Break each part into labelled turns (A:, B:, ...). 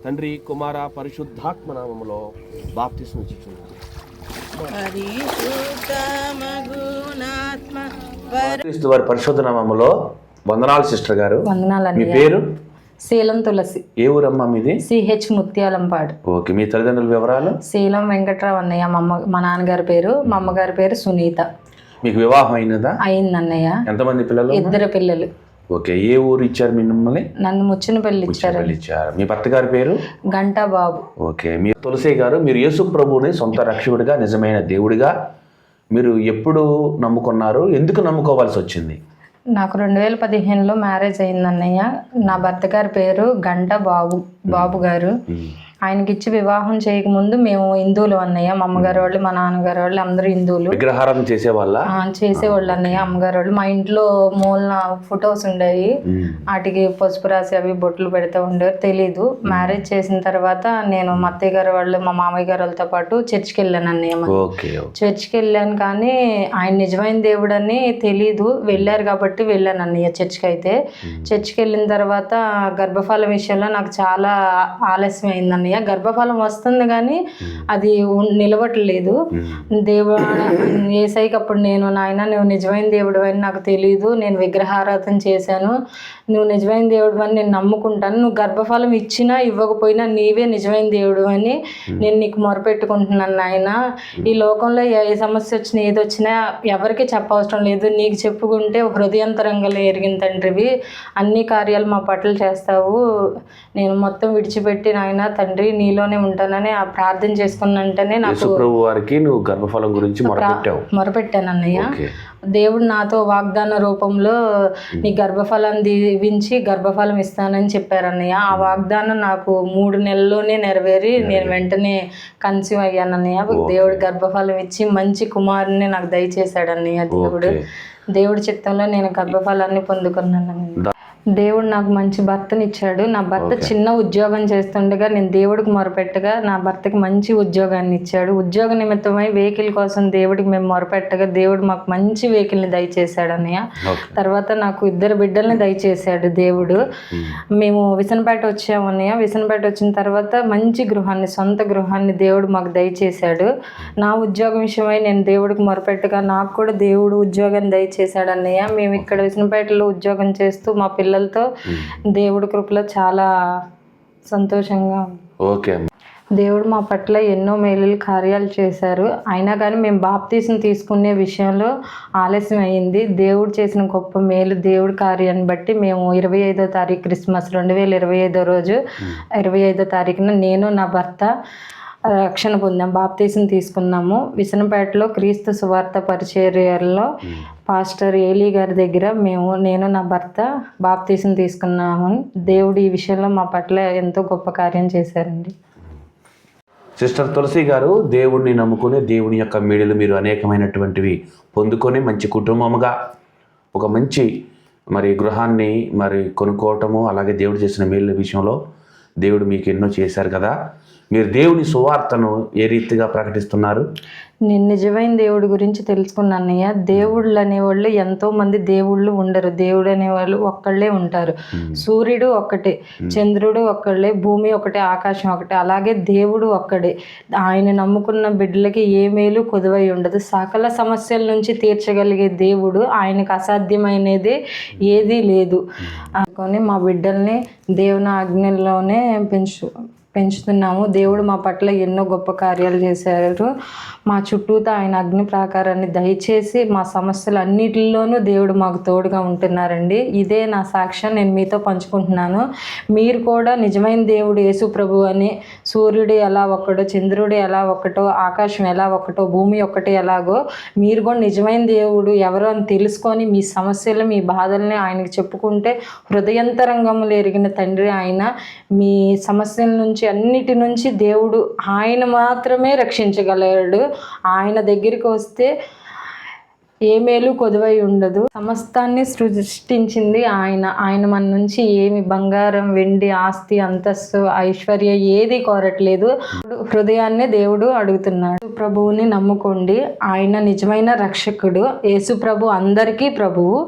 A: తండ్రి కుమార పరిశుద్ధాత్మ నామములో బాప్తిస్మం ఇచ్చుచున్నాను. క్రీస్తు వారి పరిశుద్ధ నామములో వందనాలు సిస్టర్ గారు. మీ పేరు?
B: శీలం తులసి.
A: ఏ ఊరమ్మా మీది?
B: సిహెచ్ ముత్యాలంపాడు.
A: ఓకే. మీ తల్లిదండ్రుల వివరాలు?
B: శీలం వెంకట్రావు అన్నయ్య. మా నాన్నగారి పేరు, మా అమ్మగారి పేరు సునీత.
A: మీకు వివాహం అయినదా?
B: అయింది అన్నయ్య.
A: ఎంతమంది పిల్లలు?
B: 2 పిల్లలు.
A: ఓకే. ఏ ఊరు ఇచ్చారు మిమ్మల్ని?
B: నన్ను ముచ్చినపల్లి ఇచ్చారు.
A: మీ భర్త గారి పేరు?
B: గంటా బాబు.
A: ఓకే. మీ తులసి గారు, మీరు యేసు ప్రభువుని సొంత రక్షకుడిగా, నిజమైన దేవుడిగా మీరు ఎప్పుడు నమ్ముకున్నారు? ఎందుకు నమ్ముకోవాల్సి వచ్చింది?
B: నాకు 2015లో మ్యారేజ్ అయింది అన్నయ్య. నా భర్త గారి పేరు గంటా బాబు గారు. ఆయనకి ఇచ్చి వివాహం చేయకముందు మేము హిందువులు అన్నయ్య. మా అమ్మగారు వాళ్ళు, మా నాన్నగారు వాళ్ళు అందరూ హిందువులు.
A: విగ్రహారాధన
B: చేసేవాళ్ళు అన్నయ్య. అమ్మగారు వాళ్ళు మా ఇంట్లో మూలన ఫొటోస్ ఉండేవి, వాటికి పసుపు రాసి అవి బొట్లు పెడతా ఉండేవారు. తెలీదు. మ్యారేజ్ చేసిన తర్వాత నేను మా అత్తయ్య గారు వాళ్ళు, మా మామయ్య గారు వాళ్ళతో పాటు చర్చికి వెళ్ళాను అన్నయ్య. చర్చికి వెళ్ళాను కానీ ఆయన నిజమైన దేవుడు అని తెలీదు. వెళ్ళారు కాబట్టి వెళ్ళాను అన్నయ్య చర్చికి. అయితే చర్చికి వెళ్ళిన తర్వాత గర్భఫలం విషయంలో నాకు చాలా ఆలస్యం అయింది. గర్భఫలం వస్తుంది కానీ అది నిలవట్లేదు. ఏసైకి అప్పుడు నేను, నాయన నువ్వు నిజమైన దేవుడు అని నాకు తెలియదు, నేను విగ్రహారాధన చేశాను, నువ్వు నిజమైన దేవుడు అని నేను నమ్ముకుంటాను, నువ్వు గర్భఫలం ఇచ్చినా ఇవ్వకపోయినా నీవే నిజమైన దేవుడు అని నేను నీకు మొరపెట్టుకుంటున్నాను నాయన. ఈ లోకంలో ఏ సమస్య వచ్చినా ఏది వచ్చినా ఎవరికి చెప్పవసరం లేదు, నీకు చెప్పుకుంటే హృదయంతరంగా ఎరిగిన తండ్రివి, అన్ని కార్యాలు మా పట్ల చేస్తావు, నేను మొత్తం విడిచిపెట్టి నాయన తండ్రి నీలోనే ఉంటానని ఆ ప్రార్థన చేసుకున్నంటేనే నాకు
A: వారికి నువ్వు గర్భఫలం గురించి
B: మొరపెట్టాను అన్నయ్య. దేవుడు నాతో వాగ్దాన రూపంలో నీ గర్భఫలాన్ని దీవించి గర్భఫలం ఇస్తానని చెప్పారన్నయ్య. ఆ వాగ్దానం నాకు 3 నెలల్లోనే నెరవేరి నేను వెంటనే కన్సీవ్ అయ్యానన్నయ్య. దేవుడు గర్భఫలం ఇచ్చి మంచి కుమారుని నాకు దయచేశాడన్నయ్య. దేవుడి చిత్తంలో నేను గర్భఫలాన్ని పొందుకున్నాను. దేవుడు నాకు మంచి భర్తనిచ్చాడు. నా భర్త చిన్న ఉద్యోగం చేస్తుండగా నేను దేవుడికి మొరపెట్టగా నా భర్తకి మంచి ఉద్యోగాన్ని ఇచ్చాడు. ఉద్యోగ నిమిత్తమై వెహికల్ కోసం దేవుడికి మేము మొరపెట్టగా దేవుడు మాకు మంచి వెహికల్ని దయచేశాడు అన్నయ్య. తర్వాత నాకు 2 బిడ్డల్ని దయచేశాడు దేవుడు. మేము విసనపేట వచ్చాము అన్నయ్య. విసనపేట వచ్చిన తర్వాత మంచి గృహాన్ని, సొంత గృహాన్ని దేవుడు మాకు దయచేశాడు. నా ఉద్యోగం విషయమై నేను దేవుడికి మొరపెట్టగా నాకు కూడా దేవుడు ఉద్యోగాన్ని దయచేశాడు అన్నయ్య. మేము ఇక్కడ విసనపేటలో ఉద్యోగం చేస్తూ మా పిల్లలతో దేవుడి కృపలో చాలా సంతోషంగా దేవుడు మా పట్ల ఎన్నో మేలు కార్యాలు చేశారు. అయినా కానీ మేము బాప్తీసం తీసుకునే విషయంలో ఆలస్యం అయ్యింది. దేవుడు చేసిన గొప్ప మేలు, దేవుడి కార్యాన్ని బట్టి మేము 25వ తారీఖు క్రిస్మస్ 2025 రోజు 25వ తారీఖున నేను నా భర్త రక్షణ పొందాం, బాప్తీసం తీసుకున్నాము. విసనపేటలో క్రీస్తు సువార్త పరిచర్యలో పాస్టర్ ఏలీ గారి దగ్గర నేను నా భర్త బాప్తీసం తీసుకున్నాము. దేవుడు ఈ విషయంలో మా పట్ల ఎంతో గొప్ప కార్యం చేశారండి.
A: సిస్టర్ తులసి గారు, దేవుడిని నమ్ముకుని దేవుని యొక్క మేడలు మీరు అనేకమైనటువంటివి పొందుకొని మంచి కుటుంబముగా ఒక మంచి గృహాన్ని కొనుక్కోవటము, అలాగే దేవుడు చేసిన మేళ్ళ విషయంలో దేవుడు మీకు ఎన్నో చేశారు కదా. మీరు దేవుని సువార్తను ఏ రీతిగా ప్రకటిస్తున్నారు?
B: నేను నిజమైన దేవుడి గురించి తెలుసుకున్నానయ్య. దేవుళ్ళు అనేవాళ్ళు ఎంతోమంది దేవుళ్ళు ఉండరు. దేవుడు అనేవాళ్ళు ఒక్కళ్ళే ఉంటారు. సూర్యుడు ఒక్కటే, చంద్రుడు ఒక్కళ్ళే, భూమి ఒకటే, ఆకాశం ఒకటే. అలాగే దేవుడు ఒక్కడే. ఆయన నమ్ముకున్న బిడ్డలకి ఏ మేలు కొదువై ఉండదు. సకల సమస్యల నుంచి తీర్చగలిగే దేవుడు, ఆయనకు అసాధ్యమైనది ఏదీ లేదు. అనుకొని మా బిడ్డల్ని దేవుని ఆజ్ఞల్లోనే పెంచుతున్నాము. దేవుడు మా పట్ల ఎన్నో గొప్ప కార్యాలు చేశారు. మా చుట్టూతో ఆయన అగ్ని ప్రాకారాన్ని దయచేసి మా సమస్యలు అన్నిటిలోనూ దేవుడు మాకు తోడుగా ఉంటున్నారండి. ఇదే నా సాక్ష్యం నేను మీతో పంచుకుంటున్నాను. మీరు కూడా నిజమైన దేవుడు యేసు ప్రభు అని, సూర్యుడు ఎలా ఒక్కడో, చంద్రుడు ఎలా ఒక్కటో, ఆకాశం ఎలా ఒక్కటో, భూమి ఒక్కటే ఎలాగో, మీరు కూడా నిజమైన దేవుడు ఎవరో అని తెలుసుకొని మీ సమస్యలు, మీ బాధల్ని ఆయనకి చెప్పుకుంటే హృదయంతరంగములు ఎరిగిన తండ్రి ఆయన. మీ సమస్యల నుంచి అన్నిటి నుంచి దేవుడు ఆయన మాత్రమే రక్షించగలడు. ఆయన దగ్గరికి వస్తే ఏ మేలు కొదువై ఉండదు. సమస్తాన్ని సృష్టించింది ఆయన మన నుంచి ఏమి బంగారం, వెండి, ఆస్తి, అంతస్తు, ఐశ్వర్య ఏది కోరట్లేదు. హృదయాన్నే దేవుడు అడుగుతున్నాడు. ప్రభువుని నమ్ముకోండి, ఆయన నిజమైన రక్షకుడు. యేసు ప్రభు అందరికీ ప్రభువు.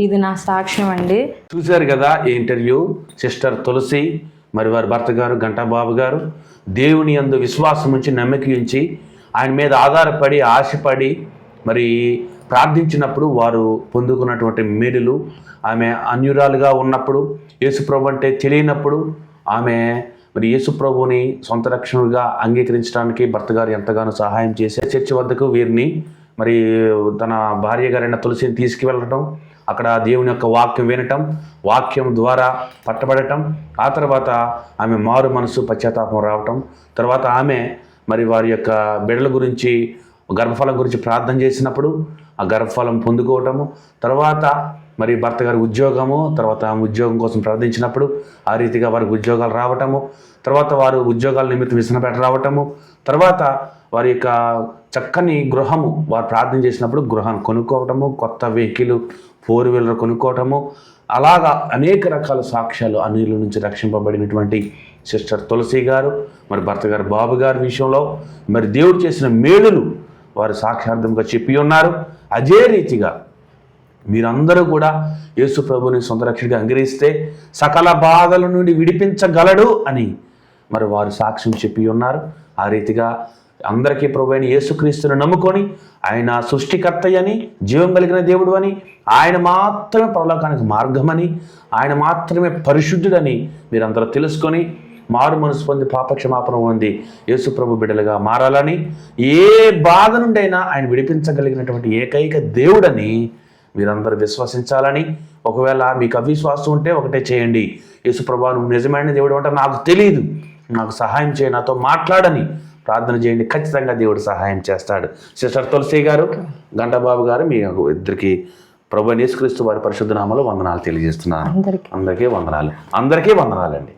B: ఇది నా సాక్ష్యం అండి.
A: చూశారు కదా ఈ ఇంటర్వ్యూ. సిస్టర్ తులసి మరి వారి భర్త గారు గంటాబాబు గారు దేవుని యందు విశ్వాసం ఉంచి నమ్మకం ఉంచి ఆయన మీద ఆధారపడి ఆశపడి మరి ప్రార్థించినప్పుడు వారు పొందుకున్నటువంటి మేలులు, ఆమె అన్యురాలుగా ఉన్నప్పుడు యేసుప్రభు అంటే తెలియనప్పుడు ఆమె మరి యేసుప్రభుని సొంత రక్షణగా అంగీకరించడానికి భర్త గారు ఎంతగానో సహాయం చేసి చర్చి వద్దకు వీరిని మరి తన భార్య గారైన తులసిని తీసుకువెళ్ళటం, అక్కడ దేవుని యొక్క వాక్యం వినటం, వాక్యం ద్వారా పట్టబడటం, ఆ తర్వాత ఆమె మారు మనసు పశ్చాత్తాపం రావటం, తర్వాత ఆమె మరి వారి యొక్క బిడ్డల గురించి గర్భఫలం గురించి ప్రార్థన చేసినప్పుడు ఆ గర్భఫలం పొందుకోవటము, తర్వాత మరి భర్త గారి ఉద్యోగము, తర్వాత ఆమె ఉద్యోగం కోసం ప్రార్థించినప్పుడు ఆ రీతిగా వారికి ఉద్యోగాలు రావటము, తర్వాత వారు ఉద్యోగాల నిమిత్తం విసనపేట రావటము, తర్వాత వారి యొక్క చక్కని గృహము వారు ప్రార్థన చేసినప్పుడు గృహాన్ని కొనుక్కోవటము, కొత్త వెహికల్ 4 వీలర్ కొనుక్కోవటము, అలాగా అనేక రకాల సాక్ష్యాలు అన్యుల నుంచి రక్షింపబడినటువంటి సిస్టర్ తులసి గారు మరి భర్త గారు బాబు గారి విషయంలో మరి దేవుడు చేసిన మేలులు వారు సాక్షార్థంగా చెప్పి ఉన్నారు. అదే రీతిగా మీరందరూ కూడా యేసు ప్రభుని సొంత రక్షకుడిగా అంగీకరిస్తే సకల బాధల నుండి విడిపించగలడు అని మరి వారు సాక్ష్యం చెప్పి ఉన్నారు. ఆ రీతిగా అందరికీ ప్రభు అయిన యేసుక్రీస్తుని నమ్ముకొని ఆయన సృష్టికర్త అని, జీవం కలిగిన దేవుడు అని, ఆయన మాత్రమే పరలోకానికి మార్గమని, ఆయన మాత్రమే పరిశుద్ధుడని మీరందరూ తెలుసుకొని మారు మనసు పొంది పాపక్షమాపణ పొంది యేసు ప్రభు బిడ్డలుగా మారాలని, ఏ బాధ నుండైనా ఆయన విడిపించగలిగినటువంటి ఏకైక దేవుడని మీరందరూ విశ్వసించాలని, ఒకవేళ మీకు అవిశ్వాసం ఉంటే ఒకటే చేయండి, యేసు ప్రభు నువ్వు నిజమైన దేవుడు అంటే నాకు తెలియదు, నాకు సహాయం చేయి, నాతో మాట్లాడని ప్రార్థన చేయండి. ఖచ్చితంగా దేవుడు సహాయం చేస్తాడు. సిస్టర్ తులసి గారు, గంటాబాబు గారు మీ ఇద్దరికి ప్రభు యేసుక్రీస్తు వారి పరిశుద్ధ నామములో వందనాలు తెలియజేస్తున్నాను. అందరికీ వందనాలు. అందరికీ వందనాలండి.